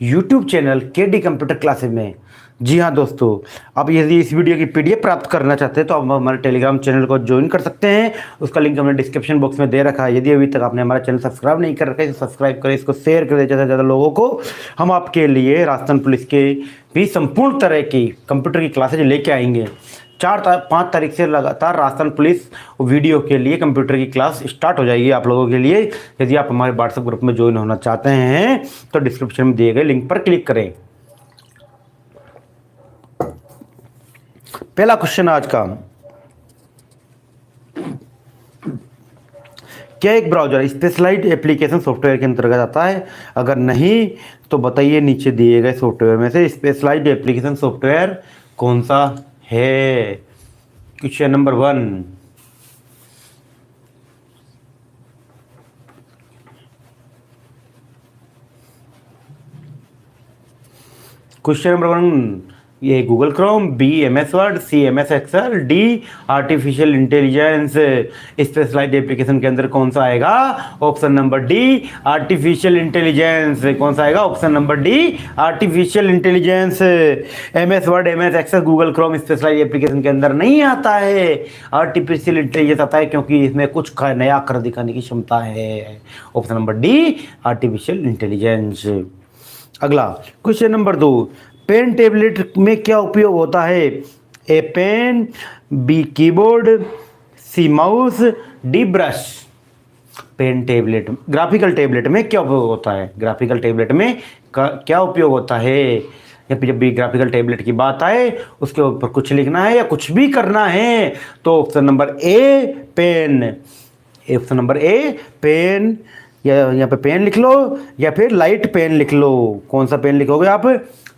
YouTube channel KD computer classes में। जी हाँ दोस्तों, आप यदि इस वीडियो की पीडीएफ प्राप्त करना चाहते हैं तो आप हमारे टेलीग्राम चैनल को ज्वाइन कर सकते हैं। उसका लिंक हमने डिस्क्रिप्शन बॉक्स में दे रखा है। यदि अभी तक आपने हमारा चैनल सब्सक्राइब नहीं कर रखा है तो सब्सक्राइब करें, इसको शेयर करें ज़्यादा से ज़्यादा लोगों को। हम आपके लिए राजस्थान पुलिस के भी संपूर्ण तरह की कंप्यूटर की क्लासेज लेके आएंगे। 5 तारीख से लगातार राजस्थान पुलिस वीडियो के लिए कंप्यूटर की क्लास स्टार्ट हो जाएगी आप लोगों के लिए। यदि आप हमारे व्हाट्सएप ग्रुप में ज्वाइन होना चाहते हैं तो डिस्क्रिप्शन में दिए गए लिंक पर क्लिक करें। पहला क्वेश्चन आज का, क्या एक ब्राउज़र स्पेशलाइज्ड एप्लीकेशन सॉफ्टवेयर के अंतर्गत आता है? अगर नहीं तो बताइए नीचे दिए गए सॉफ्टवेयर में से स्पेशलाइज्ड एप्लीकेशन सॉफ्टवेयर कौन सा है। क्वेश्चन नंबर 1, क्वेश्चन नंबर 1, ये Google Chrome, B MS Word, C MS Excel, D artificial intelligence. Specialised application के अंदर कौन सा आएगा? Option number D artificial intelligence. कौन सा आएगा? Option number D artificial intelligence. MS Word, MS Excel, Google Chrome specialised application के अंदर नहीं आता है। आर्टिफिशियल इंटेलिजेंस आता है क्योंकि इसमें कुछ नया कर दिखाने की क्षमता है। Option number D artificial intelligence. अगला क्वेश्चन नंबर 2, पेन टेबलेट में क्या उपयोग होता है? A pen, B keyboard, C mouse, D brush. Pen tablet, graphical tablet में क्या उपयोग होता है? ग्राफिकल टेबलेट में क्या उपयोग होता है? जब भी ग्राफिकल टेबलेट की बात आए उसके ऊपर कुछ लिखना है या कुछ भी करना है तो option number A pen. Option number A pen, या यहाँ पे पेन लिख लो या फिर लाइट पेन लिख लो। कौन सा पेन लिखोगे आप?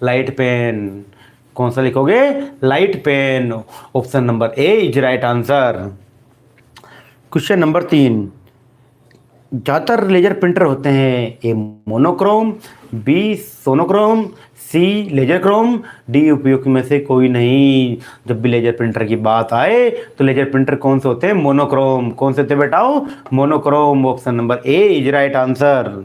Light pen. कौन सा लिखोगे? Light pen. Option number A is right answer. Question number 3, ज़्यादातर लेजर प्रिंटर होते हैं? A monochrome, B sonochrome, C laser chrome, D उपयोग में से कोई नहीं। जब भी लेजर प्रिंटर की बात आए तो लेजर प्रिंटर कौन से होते हैं? मोनोक्रोम। कौन से होते हैं बेटाओ? Monochrome. Option number A is right answer.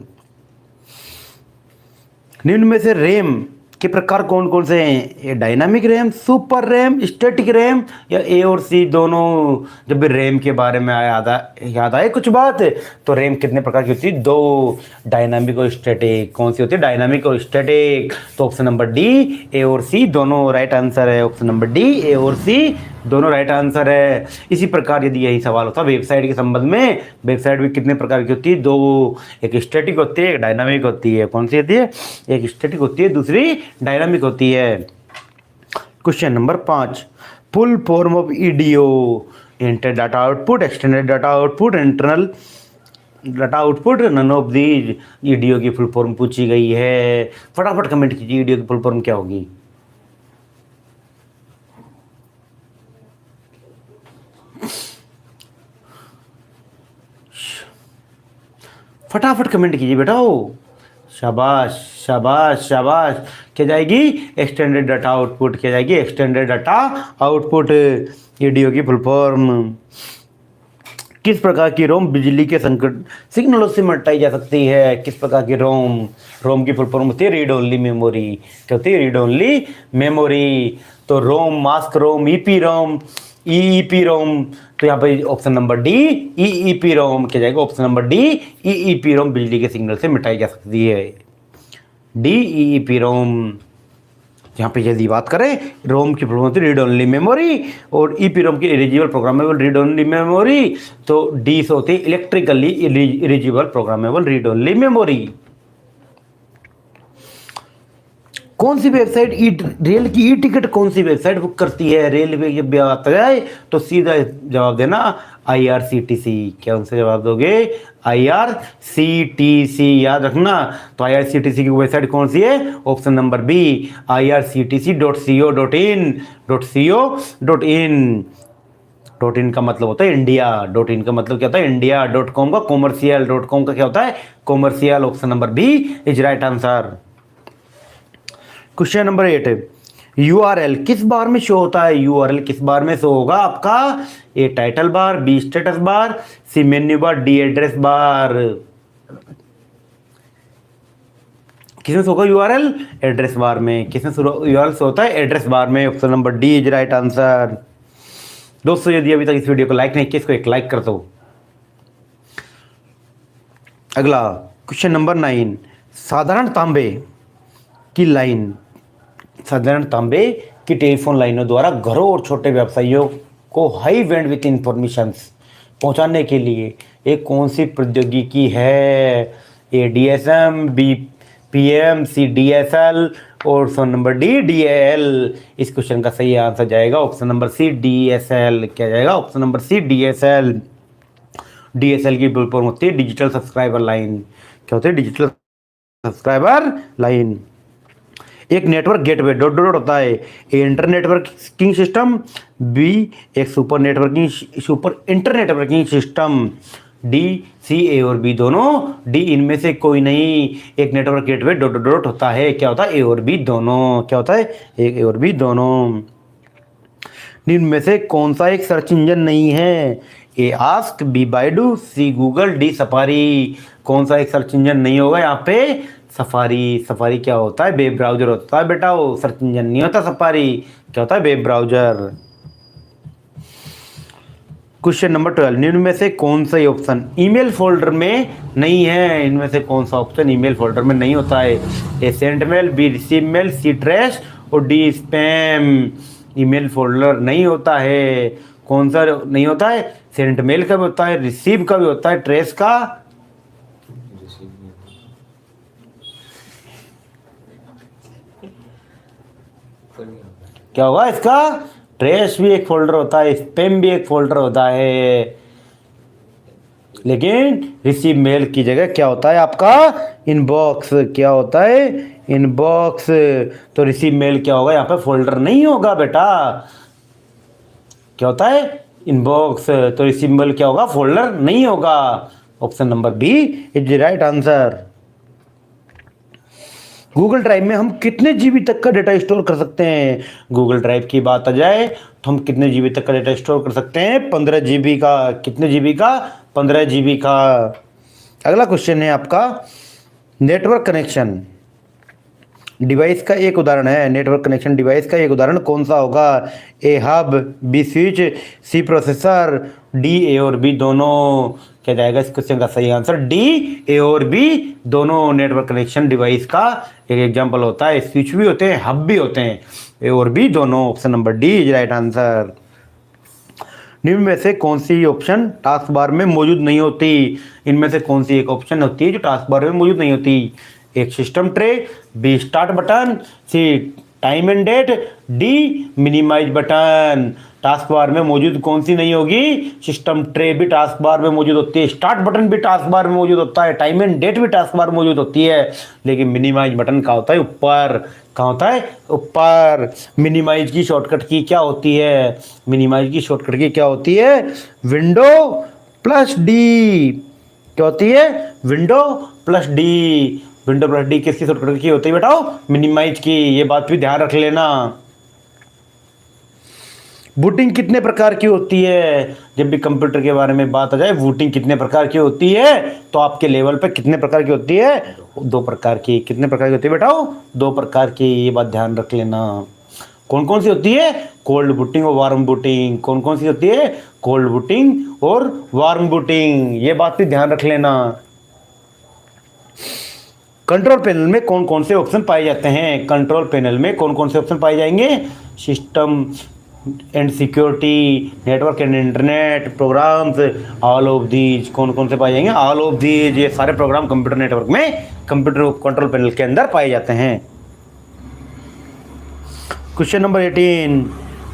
निम्न में से रैम के प्रकार कौन कौन से हैं? ये dynamic RAM, super RAM, static RAM, या ए और सी दोनों? जब भी रैम के बारे में याद आए कुछ बात तो रैम कितने प्रकार की होती है? 2, डायनामिक और स्टैटिक। कौन सी होती है? डायनामिक और स्टैटिक। तो ऑप्शन नंबर डी ए और सी दोनों राइट आंसर है। ऑप्शन नंबर डी ए और सी दोनों राइट आंसर है। इसी प्रकार यदि यही सवाल होता वेबसाइट के संबंध में, वेबसाइट भी कितने प्रकार की होती है? 2, एक स्टैटिक होती है, एक डायनामिक होती है। कौन सी होती है? एक स्टैटिक होती है, दूसरी डायनामिक होती है। Question number 5, full form of EDO? Inter data output, extended data output, internal data output, none of these. EDO की फुल फॉर्म पूछी गई है। फटाफट कमेंट कीजिए, ईडीओ की फुल फॉर्म क्या होगी? फटाफट कमेंट कीजिए बेटाओ। शाबाश शाबाश शाबाश। क्या जाएगी? Extended data output. क्या जाएगी? Extended data output. ईडीओ की फुल फॉर्म। किस प्रकार की रोम बिजली के संकट सिग्नलों से मटाई जा सकती है? किस प्रकार की रोम? रोम की फुल फॉर्म होती है रीड ओनली मेमोरी। क्या होती है? Read only memory. तो रोम, मास्क रोम, ईपी रोम, ईईपी रोम। तो यहाँ पे ऑप्शन नंबर डी ईईपी रोम क्या जाएगा? ऑप्शन नंबर डी ईईपी रोम बिजली के सिग्नल से मिटाई जा सकती है। डी ईईपी रोम। यहाँ पे यदि बात करें रोम की प्रॉब्लम होती है रीड ओनली मेमोरी और ईपी रोम की erasable programmable read only memory. तो डी से होती है electrically erasable programmable read only memory. कौन सी वेबसाइट रेल की ई टिकट कौन सी वेबसाइट बुक करती है? रेलवे की बात जाए तो सीधा जवाब देना IRCTC। क्या उनसे जवाब दोगे? IRCTC याद रखना। तो IRCTC की वेबसाइट कौन सी है? Option number B irctc.co.in। Dot in का मतलब होता है इंडिया। डॉट इन का मतलब क्या होता है? इंडिया। .com का कॉमर्शियल। .com का क्या होता है? Commercial. Option number B is right answer. Question number 8, URL किस बार में शो होता है? URL किस बार में शो होगा आपका? A title bar, B status bar, C menu bar, D address bar. किसमें शो होगा यूआरएल? एड्रेस बार में। किसमें यूआरएल शो होता है? एड्रेस बार में। Option number D is right answer. दोस्तों यदि अभी तक इस वीडियो को लाइक नहीं किया इसको एक लाइक कर दो। अगला क्वेश्चन नंबर 9, साधारण तांबे की लाइन, साधारण तांबे की टेलीफोन लाइनों द्वारा घरों और छोटे व्यवसायियों को हाई बैंडविड्थ इंफॉर्मेशंस पहुंचाने के लिए एक कौन सी प्रौद्योगिकी है? ए डीएसएम, बी पीएम, सी डीएसएल और ऑप्शन नंबर डी डीएल। इस क्वेश्चन का सही आंसर जाएगा ऑप्शन नंबर सी डीएसएल। क्या जाएगा? Option number C DSL. DSL की फुल फॉर्म होती है डिजिटल सब्सक्राइबर लाइन। क्या होती है? Digital subscriber line. एक नेटवर्क गेटवे डॉट डॉट होता है। A inter networking system, B एक super inter networking system, D C A और बी दोनों, डी इनमें से कोई नहीं। एक network gateway dot dot dot होता है। क्या होता है? ए और बी दोनों। क्या होता है? एक ए और बी दोनों। इनमें से कौन सा एक सर्च इंजन नहीं है? ए ask, B Baidu, C Google, D safari. कौन सा एक सर्च इंजन नहीं होगा यहाँ पे? सफारी। सफारी क्या होता है? वेब ब्राउजर होता है बेटा, वो सर्च इंजन नहीं होता सफारी। क्या होता है? Web browser. क्वेश्चन नंबर 12, निम्न में से कौन सा ऑप्शन ईमेल फोल्डर में नहीं है? इनमें से कौन सा ऑप्शन ईमेल फोल्डर में नहीं होता है? A sent mail, B receive mail, C trash और डी स्पैम। ईमेल फोल्डर नहीं होता है। कौन सा नहीं होता है? सेंट मेल का भी होता है, रिसीव का भी होता है, ट्रेस का क्या होगा इसका? ट्रेस भी एक फोल्डर होता है, स्पैम भी एक फोल्डर होता है, लेकिन रिसीव मेल की जगह क्या होता है आपका? इनबॉक्स। क्या होता है? इनबॉक्स। तो रिसीव मेल क्या होगा? यहाँ पे फोल्डर नहीं होगा बेटा। क्या होता है? इनबॉक्स। तो रिसीव मेल क्या होगा? फोल्डर नहीं होगा। Option number B is the right answer. Google drive में हम कितने जीबी तक का डेटा स्टोर कर सकते हैं? गूगल ड्राइव की बात आ जाए तो हम कितने जीबी तक का डेटा स्टोर कर सकते हैं? 15 जीबी का। कितने जीबी का? 15 जीबी का। अगला क्वेश्चन है आपका, नेटवर्क कनेक्शन डिवाइस का एक उदाहरण है। नेटवर्क कनेक्शन डिवाइस का एक उदाहरण कौन सा होगा? A hub, B switch, C processor, D A और बी दोनों। क्या जाएगा इस क्वेश्चन का सही आंसर? डी ए और बी दोनों। नेटवर्क कनेक्शन डिवाइस का एक एग्जांपल होता है। स्विच भी होते हैं, हब भी होते हैं, ए और बी दोनों। Option number D is right answer. निम्न में से कौन सी ऑप्शन टास्क बार में मौजूद नहीं होती? इनमें से कौन सी एक ऑप्शन होती है जो टास्क बार में मौजूद नहीं होती? एक system tray, B start button, C time and date, D minimise button. Task bar में मौजूद कौन सी नहीं होगी? सिस्टम ट्रे भी टास्क बार में मौजूद होती है, स्टार्ट बटन भी टास्क बार में मौजूद होता है, टाइम एंड डेट भी टास्क बार में मौजूद होती है, लेकिन मिनिमाइज बटन कहाँ होता है? ऊपर। कहाँ होता है? ऊपर। मिनिमाइज की शॉर्टकट की क्या होती है? मिनिमाइज की शॉर्टकट की क्या होती है? Window plus D. क्या होती है? Window plus D. Window plus D किसकी शॉर्टकट की होती है बेटाओ? मिनिमाइज की। ये बात भी ध्यान रख लेना। बूटिंग कितने प्रकार की होती है? जब भी कंप्यूटर के बारे में बात आ जाए, बूटिंग कितने प्रकार की होती है, तो आपके लेवल पे कितने प्रकार की होती है? 2 प्रकार की। कितने प्रकार की होती है बेटाओ? 2 प्रकार की। ये बात ध्यान रख लेना। कौन कौन सी होती है? कोल्ड बूटिंग और वार्म बूटिंग। कौन कौन सी होती है? कोल्ड बूटिंग और वार्म बूटिंग। ये बात भी ध्यान रख लेना। कंट्रोल पैनल में कौन कौन से ऑप्शन पाए जाते हैं? कंट्रोल पैनल में कौन कौन से ऑप्शन पाए जाएंगे? System and security, network and internet, programs, all of these. कौन कौन से पाए जाएंगे? All of these. ये सारे प्रोग्राम कंप्यूटर नेटवर्क में कंप्यूटर कंट्रोल पैनल के अंदर पाए जाते हैं। क्वेश्चन नंबर 18,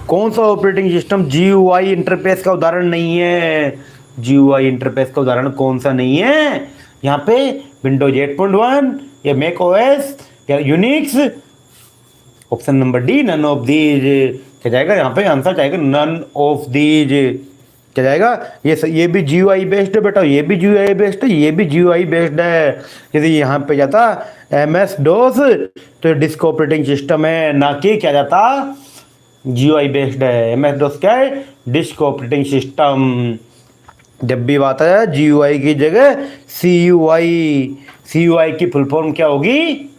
कौन सा ऑपरेटिंग सिस्टम जीयूआई इंटरफेस का उदाहरण नहीं है? जीयूआई इंटरफेस का उदाहरण कौन सा नहीं है? यहाँ पे विंडोज 8.1 या मैक ओएस या Unix. Option number D none of these. क्या जाएगा यहाँ पे? आंसर जाएगा नन ऑफ दीज। क्या जाएगा? ये भी जीयूआई बेस्ड है बेटा, ये भी जीयूआई बेस्ड है, ये भी जीयूआई बेस्ड है। यदि यहाँ पे जाता एमएस डोस तो डिस्क ऑपरेटिंग सिस्टम है, ना कि क्या जाता जीयूआई बेस्ड है। एमएस डोस क्या है? Disk operating system. जब भी बात है जीयूआई की जगह सीयूआई। सीयूआई की फुल फॉर्म क्या होगी?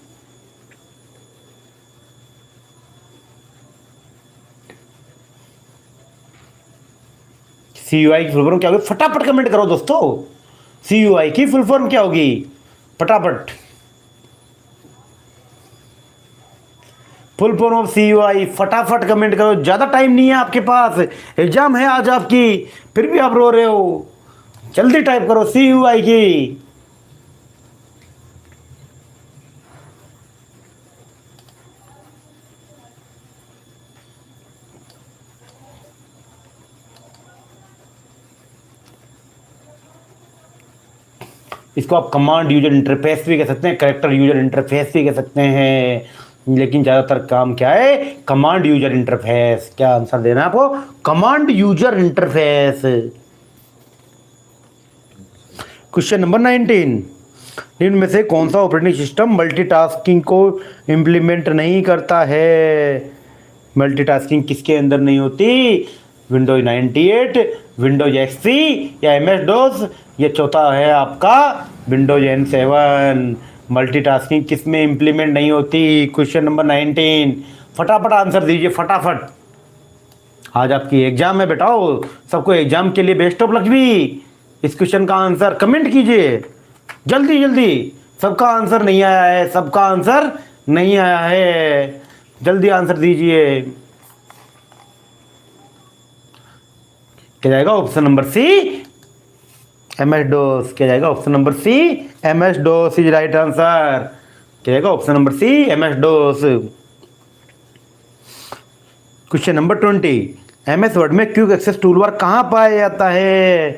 CUI की फुल फॉर्म क्या होगी, फटाफट कमेंट करो दोस्तों। CUI की फुल फॉर्म क्या होगी, फटाफट। फुल फॉर्म ऑफ CUI, फटाफट कमेंट करो, ज़्यादा टाइम नहीं है आपके पास, एग्जाम है आज आपकी, फिर भी आप रो रहे हो। जल्दी टाइप करो CUI की। इसको आप कमांड यूजर इंटरफेस भी कह सकते हैं, कैरेक्टर यूजर इंटरफेस भी कह सकते हैं, लेकिन ज़्यादातर काम क्या है, कमांड यूजर इंटरफेस। क्या आंसर देना है आपको, command user interface. Question number 19, इनमें से कौन सा ऑपरेटिंग सिस्टम मल्टीटास्किंग को इम्प्लीमेंट नहीं करता है। मल्टीटास्किंग किसके अंदर नहीं होती, विंडोज 98, विंडोज XP या MS DOS, ये चौथा है आपका विंडोज N7। मल्टीटास्किंग किस में इम्प्लीमेंट नहीं होती। क्वेश्चन नंबर 19, फटाफट आंसर दीजिए फटाफट। आज आपकी एग्जाम है बेटाओ, सबको एग्जाम के लिए बेस्ट ऑफ लक भी। इस क्वेश्चन का आंसर कमेंट कीजिए जल्दी जल्दी। सबका आंसर नहीं आया है, सबका आंसर नहीं आया है, जल्दी आंसर दीजिए। क्या जाएगा, option number C MS DOS। क्या जाएगा, option number C MS DOS is right answer. क्या जाएगा, option number C MS DOS। Question number 20, MS Word में क्विक एक्सेस टूलबार कहाँ पाया जाता है।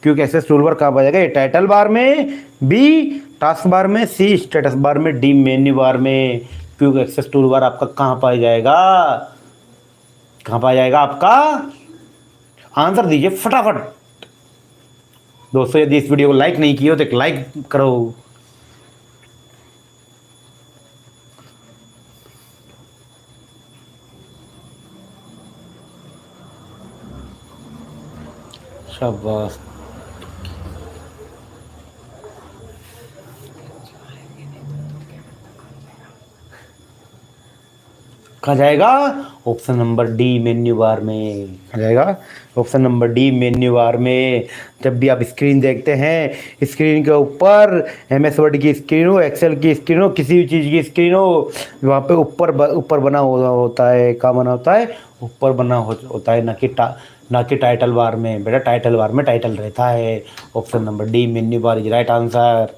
क्विक एक्सेस टूलबार कहाँ पाया जाएगा, ए टाइटल बार में, बी टास्क बार में, सी स्टेटस बार में, डी मेन्यू बार में। क्विक एक्सेस टूलबार आपका कहाँ पाया जाएगा, कहाँ पाया जाएगा आपका, आंसर दीजिए फटाफट। दोस्तों यदि इस वीडियो को लाइक नहीं किया हो तो एक लाइक करो। शाबाश। कहाँ जाएगा, option number D menu bar में। कहाँ जाएगा, option number D menu bar में। जब भी आप स्क्रीन देखते हैं, स्क्रीन के ऊपर MS वर्ड की स्क्रीन हो, एक्सेल की स्क्रीन हो, किसी भी चीज़ की स्क्रीन हो, वहाँ पे ऊपर बना होता है, क्या बना होता है, ऊपर बना होता है, ना कि टाइटल बार में। बेटा टाइटल बार में टाइटल रहता है। Option number D menu bar is right answer.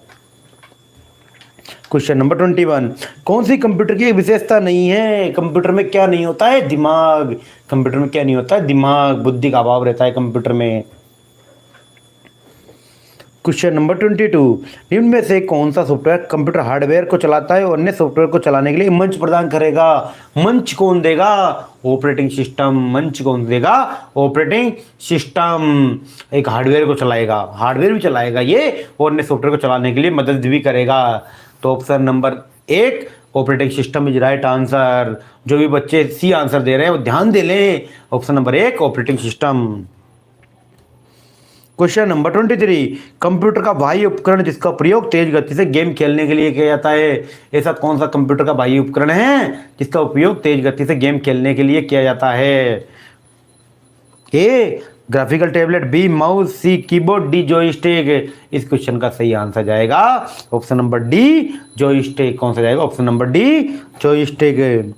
Question number 21, कौन सी कंप्यूटर की विशेषता नहीं है। कंप्यूटर में क्या नहीं होता है, दिमाग। कंप्यूटर में क्या नहीं होता है, दिमाग, बुद्धि का अभाव रहता है कंप्यूटर में। क्वेश्चन नंबर 22, इनमें से कौन सा सॉफ्टवेयर कंप्यूटर हार्डवेयर को चलाता है और अन्य सॉफ्टवेयर को चलाने के लिए मंच प्रदान करेगा। मंच कौन देगा, ऑपरेटिंग सिस्टम। मंच कौन देगा, ऑपरेटिंग सिस्टम। एक हार्डवेयर को चलाएगा, हार्डवेयर भी चलाएगा ये, और अन्य सॉफ्टवेयर को चलाने के लिए मदद भी करेगा। तो option number 1 operating system is right answer. जो भी बच्चे सी आंसर दे रहे हैं वो ध्यान दे लें, option number 1 operating system. Question number 23, computer का बाह्य उपकरण जिसका प्रयोग तेज गति से गेम खेलने के लिए किया जाता है। ऐसा कौन सा कंप्यूटर का बाह्य उपकरण है जिसका उपयोग तेज गति से गेम खेलने के लिए किया जाता है। ए ग्राफिकल टैबलेट, बी माउस, सी कीबोर्ड, डी जॉयस्टिक। इस क्वेश्चन का सही आंसर जाएगा ऑप्शन नंबर डी जॉयस्टिक। कौन सा जाएगा, option number D joystick.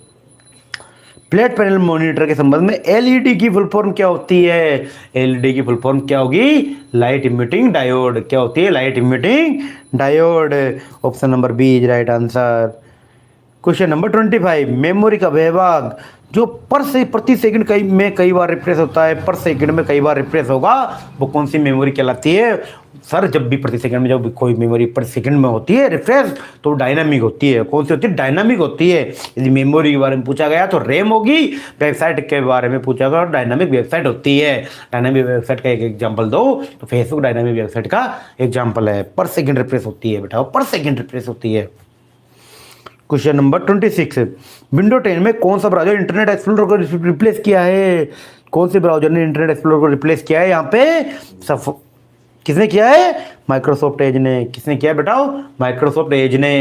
Flat panel monitor के संबंध में LED की फुल फॉर्म क्या होती है। LED की फुल फॉर्म क्या होगी, लाइट इमिटिंग डायोड। क्या होती है, light emitting diode. Option number B is right answer. Question number 25, memory का विभाग जो प्रति सेकंड कई बार रिफ्रेश होता है, पर सेकंड में कई बार रिफ्रेश होगा, वो कौन सी मेमोरी कहलाती है। सर जब भी प्रति सेकंड में जब कोई मेमोरी पर सेकंड में होती है रिफ्रेश, तो डायनामिक होती है। कौन सी होती है, डायनामिक होती है। यदि मेमोरी के बारे में पूछा गया तो रैम होगी, वेबसाइट के बारे में पूछा गया तो डायनामिक वेबसाइट होती है। डायनामिक वेबसाइट का एक एग्जाम्पल दो तो फेसबुक डायनामिक वेबसाइट का एग्जाम्पल है। पर सेकंड रिफ्रेश होती है बेटा, पर सेकंड रिफ्रेश होती है। क्वेश्चन नंबर 26, विंडो 10 में कौन सा ब्राउजर इंटरनेट एक्सप्लोरर को रिप्लेस किया है। कौन से ब्राउजर ने इंटरनेट एक्सप्लोरर को रिप्लेस किया है, यहाँ पे किसने किया है, माइक्रोसॉफ्ट एज ने। किसने किया बेटा, माइक्रोसॉफ्ट एज ने।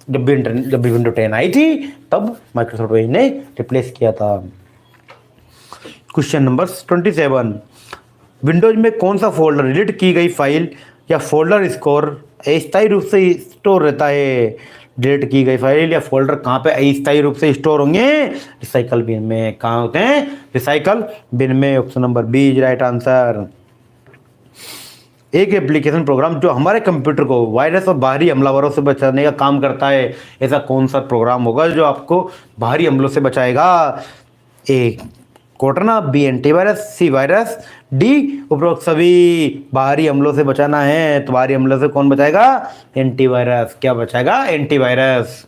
जब भी विंडो 10 आई थी तब माइक्रोसॉफ्ट एज ने रिप्लेस किया था। क्वेश्चन नंबर 27, विंडोज में कौन सा फोल्डर डिलीट की गई फाइल या फोल्डर स्कोर अस्थायी रूप से स्टोर रहता है? डिलीट की गई फाइल या फोल्डर कहाँ पे अस्थायी रूप से स्टोर होंगे? रिसाइकल बिन में। कहाँ होते हैं? रिसाइकल बिन में। Option number B is right answer. एक एप्लीकेशन प्रोग्राम जो हमारे कंप्यूटर को वायरस और बाहरी हमलावरों से बचाने का काम करता है, ऐसा कौन सा प्रोग्राम होगा जो आपको बाहरी हमलों से बचाएगा? ए कोटना, B antivirus, C virus, D उपरोक्त सभी। बाहरी हमलों से बचाना है तो बाहरी हमलों से कौन बचाएगा? एंटीवायरस। क्या बचाएगा? एंटीवायरस।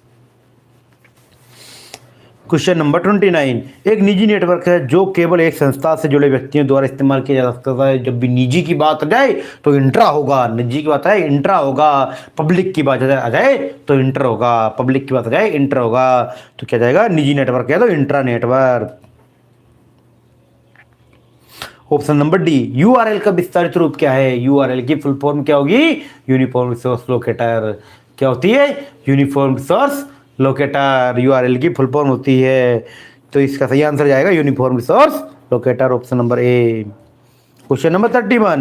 Question number 29। एक निजी नेटवर्क है जो केवल एक संस्था से जुड़े व्यक्तियों द्वारा इस्तेमाल किया जा सकता है। जब भी निजी की बात आ जाए तो इंट्रा होगा। निजी की बात आए इंट्रा होगा। पब्लिक की बात आ जाए तो इंटर होगा। पब्लिक की बात आ जाए इंटर होगा। तो क्या जाएगा? निजी नेटवर्क है तो intra network. Option number D. URL का विस्तारित रूप क्या है? यूआरएल की फुल फॉर्म क्या होगी? Uniform resource locator. क्या होती है? यूनिफॉर्म रिसोर्स लोकेटर यूआरएल की फुल फॉर्म होती है। तो इसका सही आंसर जाएगा uniform resource locator, option number ए। Question number 31।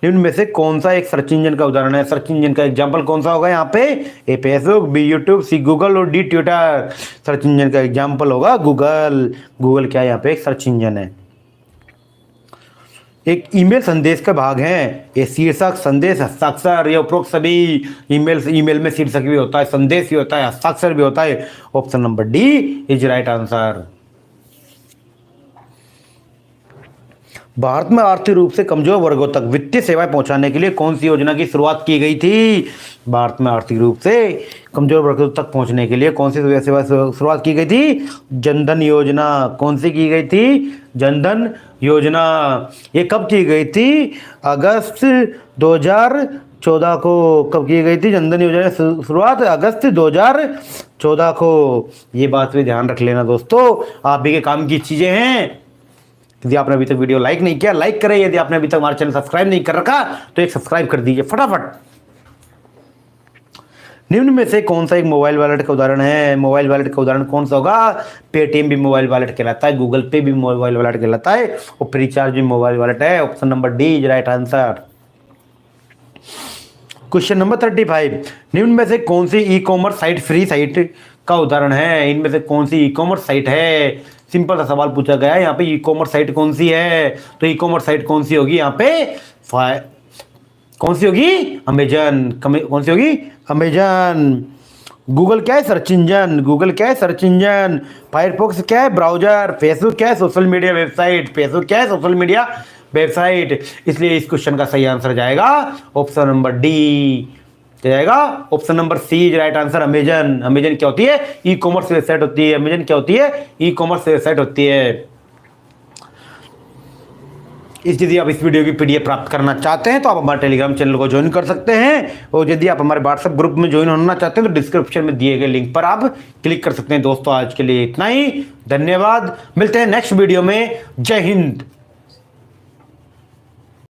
निम्न में से कौन सा एक सर्च इंजन का उदाहरण है? सर्च इंजन का एग्जांपल कौन सा होगा यहाँ पे? A Facebook, B YouTube, C Google और डी ट्विटर। सर्च इंजन का एग्जांपल होगा गूगल। गूगल क्या है? यहाँ पे एक सर्च इंजन है। एक ईमेल संदेश का भाग है। ये शीर्षक, संदेश, हस्ताक्षर, ये उपरोक्त सभी। ईमेल में शीर्षक भी होता है, संदेश भी होता है, हस्ताक्षर भी होता है। Option number D is right answer. Bharat में आर्थिक रूप से कमजोर वर्गों तक वित्तीय सेवाएं पहुंचाने के लिए कौन सी योजना की शुरुआत की गई थी? भारत में आर्थिक रूप से कमजोर वर्गों तक पहुंचने के लिए कौन सी सेवा शुरुआत की गई थी? जनधन योजना। कौन सी की गई थी? जनधन योजना। ये कब की गई थी? अगस्त 2014 को। कब की गई थी जनधन योजना की शुरुआत? अगस्त 2014 को। ये बात भी ध्यान रख लेना दोस्तों, आप भी के काम की चीजें हैं। यदि आपने अभी तक वीडियो लाइक नहीं किया, लाइक करें। यदि आपने अभी तक हमारा चैनल सब्सक्राइब नहीं कर रखा तो एक सब्सक्राइब कर दीजिए फटाफट। निम्न में से कौन सा एक मोबाइल वॉलेट का उदाहरण है? मोबाइल वॉलेट का उदाहरण कौन सा होगा? पेटीएम भी मोबाइल वॉलेट कहलाता है, गूगल पे भी मोबाइल वॉलेट कहलाता है और फ्रीचार्ज भी मोबाइल वॉलेट है। Option number D is right answer. Question number 35। निम्न में से कौन सी e commerce site free site का उदाहरण है? इनमें से कौन सी ई कॉमर्स साइट है? सिंपल सा सवाल पूछा गया है यहाँ पे। ई कॉमर्स साइट कौन सी है? तो ई कॉमर्स साइट कौन सी होगी यहाँ पे? कौन सी होगी? अमेजन। कौन सी होगी? अमेजन। गूगल क्या है? Search engine. गूगल क्या है? Search engine. फायरफॉक्स क्या है? ब्राउजर। फेसबुक क्या है? Social media website. फेसबुक क्या है? Social media website. इसलिए इस क्वेश्चन का सही आंसर जाएगा ऑप्शन नंबर डी। जाएगा option number C is right answer. Amazon. Amazon क्या होती है? ई कॉमर्स वेबसाइट होती है। अमेजन क्या होती है? ई कॉमर्स वेबसाइट होती है। यदि आप इस वीडियो की पीडीएफ प्राप्त करना चाहते हैं तो आप हमारे टेलीग्राम चैनल को ज्वाइन कर सकते हैं, और यदि आप हमारे व्हाट्सएप ग्रुप में ज्वाइन होना चाहते हैं तो डिस्क्रिप्शन में दिए गए लिंक पर आप क्लिक कर सकते हैं। दोस्तों आज के लिए इतना ही, धन्यवाद। मिलते हैं नेक्स्ट वीडियो में। जय हिंद।